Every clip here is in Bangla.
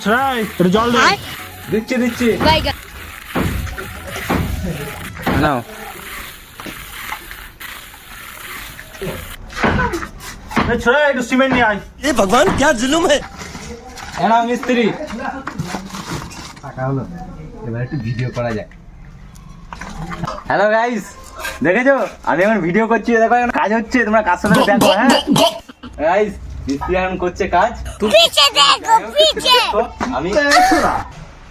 ছড়াই একটু জল দে। দিচ্ছি নাও। ছড়াই একটু সিমেন্ট নিয়ে আয়। ये भगवान क्या जुलुम है। নাও মিস্ত্রি। টাকা হলো, এবার একটু ভিডিও করা যায়। হ্যালো গাইস, দেখেছো আমি এখন ভিডিও করছি, দেখো এখন কাজ হচ্ছে, তোমরা কাজ সাথে দেখো। হ্যাঁ গাইস, মিস্ত্রি এখন করছে কাজ। পিছে দেখো পিছে। আমি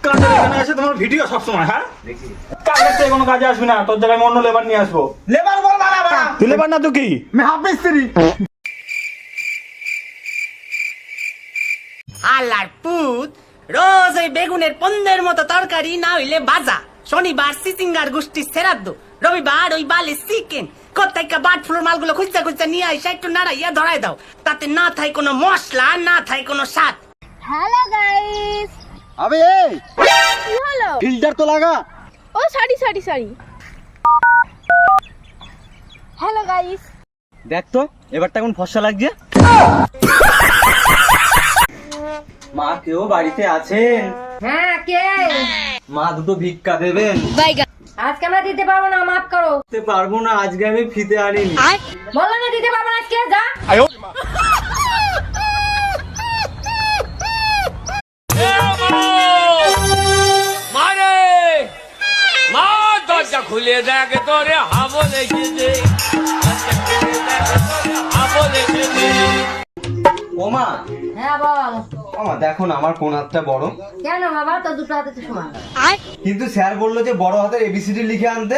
কাজের এখানে এসে তোমার ভিডিও সবসময়, হ্যাঁ দেখি কাজের থেকে কোনো কাজে আসবি না, তোর জায়গায় আমি অন্য লেবার নিয়ে আসবো। লেবার বল বাবা, তুই লেবার না, তুই কি? আমি হাফ মিস্ত্রি। আল্লাহর পুত রোজ ওই বেগুনের পন্দের মতো তরকারি, না হইলে ভাজা, শনিবার সিসিঙ্গার গোষ্ঠী শ্রাদ্ধ, রবিবার ওই বালে চিকেন, কোথায় বার্ড ফ্লুর মালগুলো খুঁজতে খুঁজতে নিয়ে আইসা একটু নাড়াইয়া ধরাই দাও, তাতে না থাকে কোনো মশলা, না থাকে কোনো স্বাদ। Hello guys. আবে এই কি হলো? ফিল্টার তো লাগা। ও সরি। Hello guys. দেখ তো এবারটা কোন ফর্সা লাগছে। মা কেউ বাড়িতে আছেন? হ্যাঁ কে? মা দুটো ভিক্ষা দেবেন। আজকে আমরা দিতে পারবো না, মাফ করো। দিতে পারবো না, আজকে আমি ফিতে আনিনি। বলো না দিতে পারবো না, আজকে যা। দরজা খুলে দেখ তোরে হাবল এসেছে, হাবল এসেছে। ও মা, হ্যাঁ বল। ও মা দেখো না আমার কোন হাতটা বড়। কেন বাবা, তো দুটো হাতে তো সমান। কিন্তু স্যার বললো যে বড় হাতের এবিসিডি লিখে আনতে।